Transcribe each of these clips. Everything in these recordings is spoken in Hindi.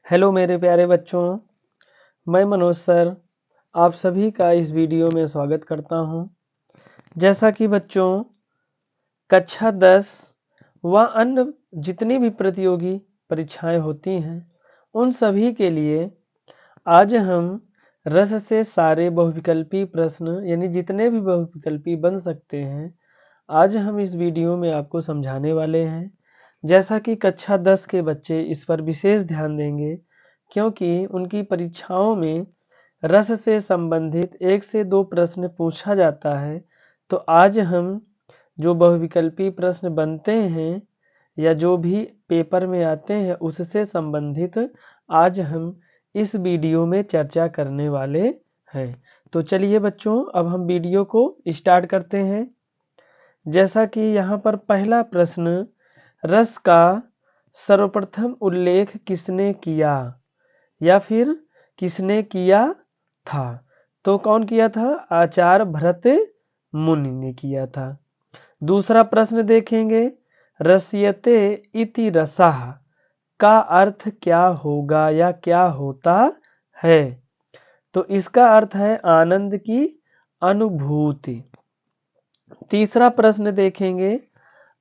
हेलो मेरे प्यारे बच्चों, मैं मनोज सर आप सभी का इस वीडियो में स्वागत करता हूं। जैसा कि बच्चों कक्षा 10 व अन्य जितनी भी प्रतियोगी परीक्षाएं होती हैं उन सभी के लिए आज हम रस से सारे बहुविकल्पी प्रश्न यानी जितने भी बहुविकल्पी बन सकते हैं आज हम इस वीडियो में आपको समझाने वाले हैं। जैसा कि कक्षा 10 के बच्चे इस पर विशेष ध्यान देंगे क्योंकि उनकी परीक्षाओं में रस से संबंधित 1 से 2 प्रश्न पूछा जाता है। तो आज हम जो बहुविकल्पी प्रश्न बनते हैं या जो भी पेपर में आते हैं उससे संबंधित आज हम इस वीडियो में चर्चा करने वाले हैं। तो चलिए बच्चों, अब हम वीडियो को स्टार्ट करते हैं। जैसा कि यहाँ पर पहला प्रश्न, रस का सर्वप्रथम उल्लेख किसने किया या फिर किसने किया था? तो कौन किया था? आचार्य भरत मुनि ने किया था। दूसरा प्रश्न देखेंगे, रसयते इति रसः का अर्थ क्या होगा या क्या होता है? तो इसका अर्थ है आनंद की अनुभूति। तीसरा प्रश्न देखेंगे,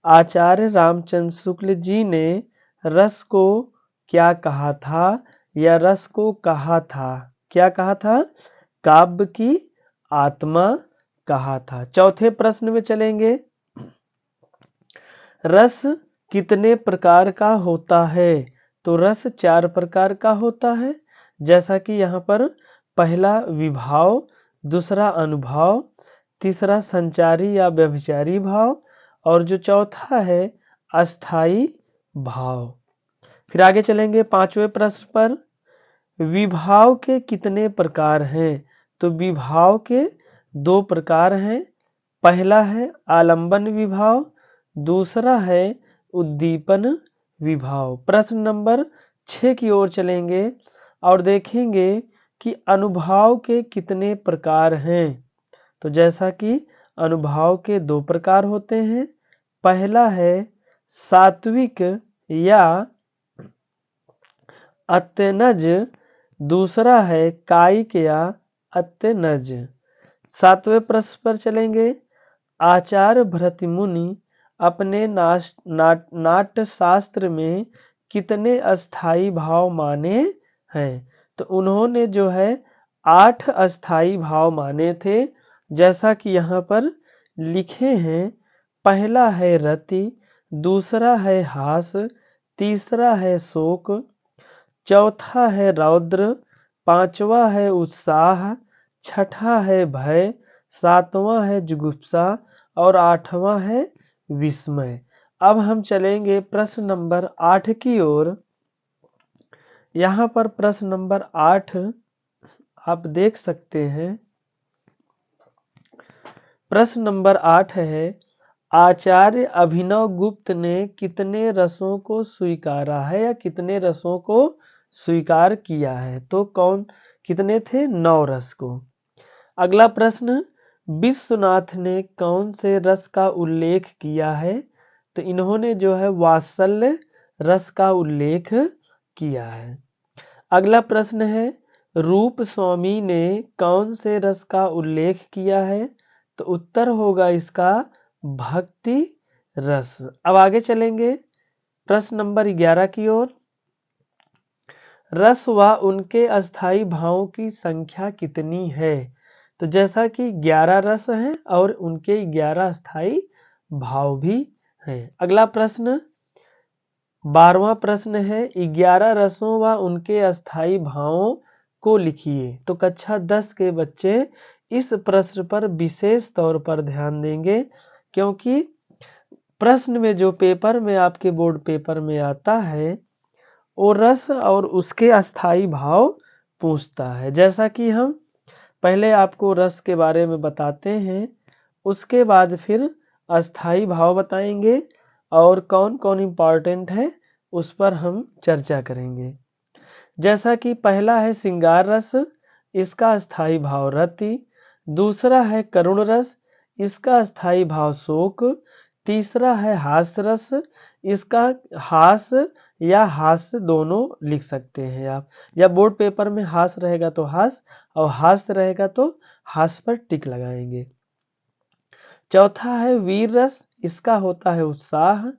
आचार्य रामचंद्र शुक्ल जी ने रस को क्या कहा था या रस को कहा था? क्या कहा था? काव्य की आत्मा कहा था। चौथे प्रश्न में चलेंगे, रस कितने प्रकार का होता है? तो रस 4 प्रकार का होता है। जैसा कि यहाँ पर पहला विभाव, दूसरा अनुभाव, तीसरा संचारी या व्यभिचारी भाव और जो चौथा है अस्थाई भाव। फिर आगे चलेंगे 5वें प्रश्न पर, विभाव के कितने प्रकार हैं? तो विभाव के 2 प्रकार हैं। पहला है आलंबन विभाव, दूसरा है उद्दीपन विभाव। प्रश्न नंबर 6 की ओर चलेंगे और देखेंगे कि अनुभाव के कितने प्रकार हैं। तो जैसा कि अनुभाव के 2 प्रकार होते हैं। पहला है सात्विक या अत्यनज, दूसरा है कायिक या अत्यनज। 7वें प्रश्न पर चलेंगे, आचार्य भरत मुनि अपने नाट्य शास्त्र में कितने अस्थाई भाव माने हैं? तो उन्होंने जो है 8 अस्थाई भाव माने थे। जैसा कि यहाँ पर लिखे हैं, पहला है रति, दूसरा है हास, तीसरा है शोक, चौथा है रौद्र, पांचवा है उत्साह, छठा है भय, सातवां है जुगुप्सा और आठवां है विस्मय। अब हम चलेंगे प्रश्न नंबर 8 की ओर। यहाँ पर प्रश्न नंबर 8 आप देख सकते हैं। प्रश्न नंबर 8 है, आचार्य अभिनव गुप्त ने कितने रसों को स्वीकारा है या कितने रसों को स्वीकार किया है? तो कौन कितने थे? 9 रस को। अगला प्रश्न, विश्वनाथ ने कौन से रस का उल्लेख किया है? तो इन्होंने जो है वात्सल्य रस का उल्लेख किया है। अगला प्रश्न है, रूप स्वामी ने कौन से रस का उल्लेख किया है? तो उत्तर होगा इसका भक्ति रस। अब आगे चलेंगे प्रश्न नंबर 11 की ओर। रस व उनके अस्थाई भावों की संख्या कितनी है? तो जैसा कि 11 रस हैं और उनके 11 अस्थाई भाव भी हैं। अगला प्रश्न 12वां प्रश्न है, 11 रसों व उनके अस्थाई भावों को लिखिए। तो कक्षा 10 के बच्चे इस प्रश्न पर विशेष तौर पर ध्यान देंगे क्योंकि प्रश्न में जो पेपर में आपके बोर्ड पेपर में आता है वो रस और उसके अस्थाई भाव पूछता है। जैसा कि हम पहले आपको रस के बारे में बताते हैं, उसके बाद फिर अस्थाई भाव बताएंगे और कौन कौन इम्पॉर्टेंट है उस पर हम चर्चा करेंगे। जैसा कि पहला है श्रृंगार रस, इसका अस्थाई भाव रति। दूसरा है करुण रस, इसका अस्थाई भाव शोक। तीसरा है हास रस, इसका हास या हास्य दोनों लिख सकते हैं आप, या बोर्ड पेपर में हास्य रहेगा तो हास्य और हास्य रहेगा तो हास्य पर टिक लगाएंगे। चौथा है वीर रस, इसका होता है उत्साह।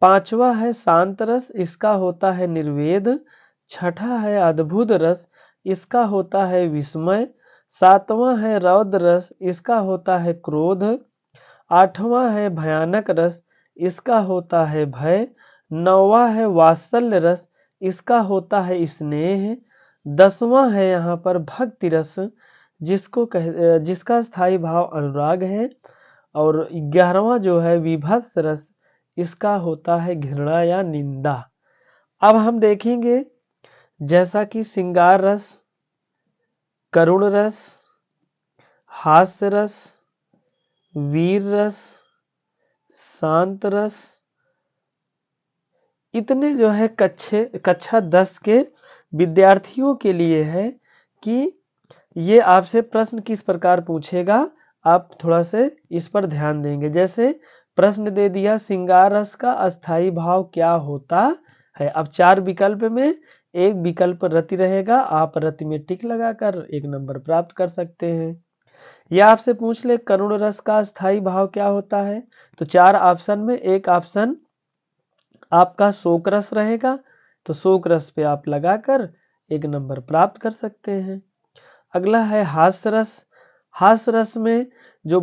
पांचवा है शांत रस, इसका होता है निर्वेद। छठा है अद्भुत रस, इसका होता है विस्मय। सातवां है रौद्र रस, इसका होता है क्रोध। आठवां है भयानक रस, इसका होता है भय। नौवां है वात्सल्य रस, इसका होता है स्नेह। दसवां है यहाँ पर भक्ति रस, जिसका स्थायी भाव अनुराग है। और 11वां जो है विभत्स रस, इसका होता है घृणा या निंदा। अब हम देखेंगे जैसा कि श्रृंगार रस, करुण रस, हास्य रस, वीर रस, शांत रस, इतने जो है कक्षा 10 के विद्यार्थियों के लिए है कि ये आपसे प्रश्न किस प्रकार पूछेगा, आप थोड़ा से इस पर ध्यान देंगे। जैसे प्रश्न दे दिया श्रृंगार रस का अस्थाई भाव क्या होता है। अब 4 विकल्प में एक विकल्प रति रहेगा, आप रति में टिक लगाकर 1 नंबर प्राप्त कर सकते हैं। या आपसे पूछ ले करुण रस का अस्थाई भाव क्या होता है, तो 4 ऑप्शन में एक ऑप्शन आपका शोक रस रहेगा, तो शोक रस पे आप लगाकर 1 नंबर प्राप्त कर सकते हैं। अगला है हास्य रस। हास्य रस में जो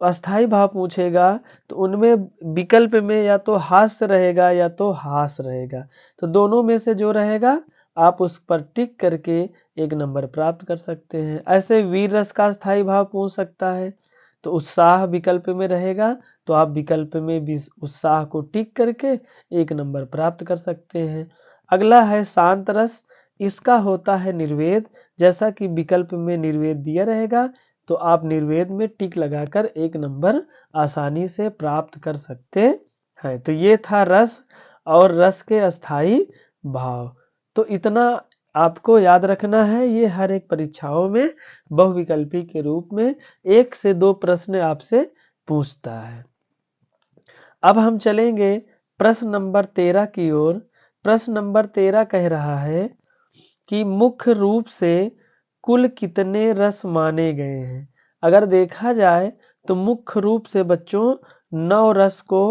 अस्थाई भाव पूछेगा तो उनमें विकल्प में या तो हास्य रहेगा या तो हास रहेगा, तो दोनों में से जो रहेगा आप उस पर टिक करके 1 नंबर प्राप्त कर सकते हैं। ऐसे वीर रस का अस्थाई भाव पूछ सकता है, तो उत्साह विकल्प में रहेगा, तो आप विकल्प में भी उत्साह को टिक करके 1 नंबर प्राप्त कर सकते हैं। अगला है शांत रस, इसका होता है निर्वेद। जैसा कि विकल्प में निर्वेद दिया रहेगा, तो आप निर्वेद में टिक लगाकर 1 नंबर आसानी से प्राप्त कर सकते हैं। तो ये था रस और रस के अस्थाई भाव। तो इतना आपको याद रखना है, ये हर एक परीक्षाओं में बहुविकल्पी के रूप में 1 से 2 प्रश्न आपसे पूछता है। अब हम चलेंगे प्रश्न नंबर 13 की ओर। प्रश्न नंबर 13 कह रहा है कि मुख्य रूप से कुल कितने रस माने गए हैं। अगर देखा जाए तो मुख्य रूप से बच्चों 9 रस को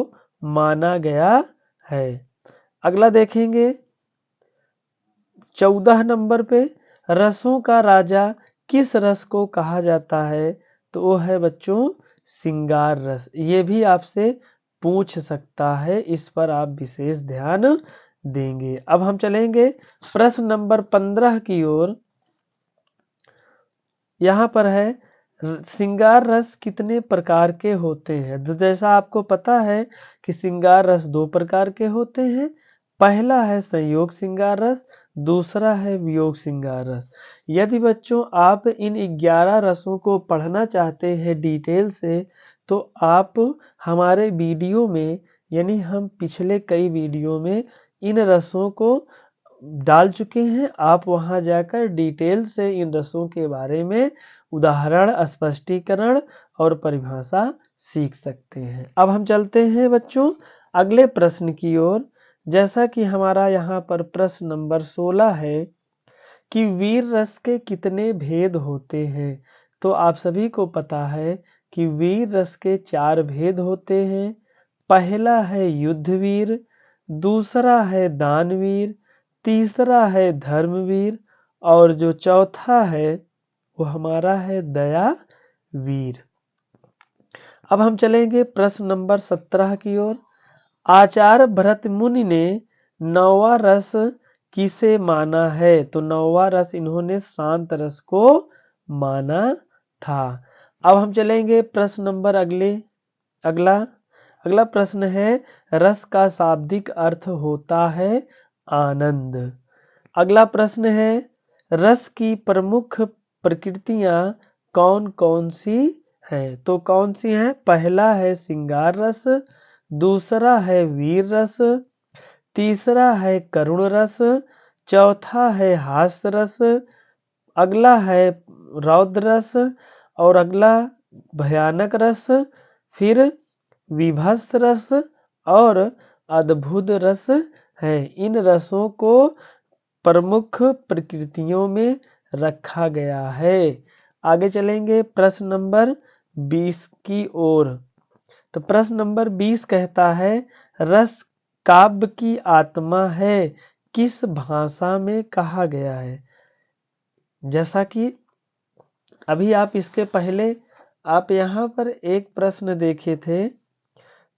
माना गया है। अगला देखेंगे 14 नंबर पे रसों का राजा किस रस को कहा जाता है, तो वो है बच्चों श्रृंगार रस। ये भी आपसे पूछ सकता है, इस पर आप विशेष ध्यान देंगे। अब हम चलेंगे प्रश्न नंबर 15 की ओर। यहाँ पर है श्रृंगार रस कितने प्रकार के होते हैं। तो जैसा आपको पता है कि श्रृंगार रस 2 प्रकार के होते हैं। पहला है संयोग श्रृंगार रस, दूसरा है वियोग श्रृंगार रस। यदि बच्चों आप इन 11 रसों को पढ़ना चाहते हैं डिटेल से, तो आप हमारे वीडियो में, यानी हम पिछले कई वीडियो में इन रसों को डाल चुके हैं। आप वहां जाकर डिटेल से इन रसों के बारे में उदाहरण, स्पष्टीकरण और परिभाषा सीख सकते हैं। अब हम चलते हैं बच्चों अगले प्रश्न की ओर। जैसा कि हमारा यहाँ पर प्रश्न नंबर 16 है कि वीर रस के कितने भेद होते हैं। तो आप सभी को पता है कि वीर रस के 4 भेद होते हैं। पहला है युद्धवीर, दूसरा है दानवीर, तीसरा है धर्मवीर और जो चौथा है वो हमारा है दया वीर। अब हम चलेंगे प्रश्न नंबर 17 की ओर। आचार्य भरत मुनि ने 9वां रस किसे माना है, तो 9वां रस इन्होंने शांत रस को माना था। अब हम चलेंगे प्रश्न नंबर अगला प्रश्न है रस का शाब्दिक अर्थ होता है आनंद। अगला प्रश्न है रस की प्रमुख प्रकृतियां कौन कौन सी हैं, तो कौन सी हैं। पहला है श्रृंगार रस, दूसरा है वीर रस, तीसरा है करुण रस, चौथा है हास्य रस, अगला है रौद्र रस और अगला भयानक रस, फिर विभत्स रस और अद्भुत रस है। इन रसों को प्रमुख प्रकृतियों में रखा गया है। आगे चलेंगे प्रश्न नंबर 20 की ओर। तो प्रश्न नंबर 20 कहता है, रस काव्य की आत्मा है, किस भाषा में कहा गया है। जैसा कि अभी आप इसके पहले आप यहाँ पर एक प्रश्न देखे थे,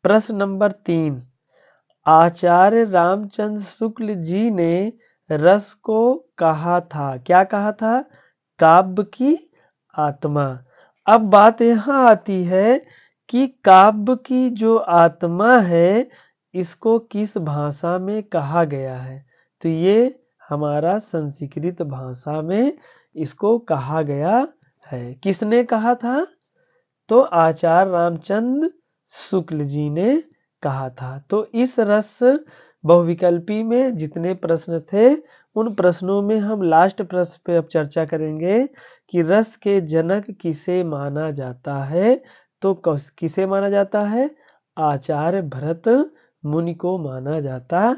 प्रश्न नंबर 3, आचार्य रामचंद्र शुक्ल जी ने रस को कहा था, क्या कहा था, काव्य की आत्मा। अब बात यहाँ आती है कि काव्य की जो आत्मा है इसको किस भाषा में कहा गया है। तो ये हमारा संस्कृत भाषा में इसको कहा गया है। किसने कहा था, तो आचार्य रामचंद्र शुक्ल जी ने कहा था। तो इस रस बहुविकल्पी में जितने प्रश्न थे उन प्रश्नों में हम लास्ट प्रश्न पे अब चर्चा करेंगे कि रस के जनक किसे माना जाता है। तो किसे माना जाता है, आचार्य भरत मुनि को माना जाता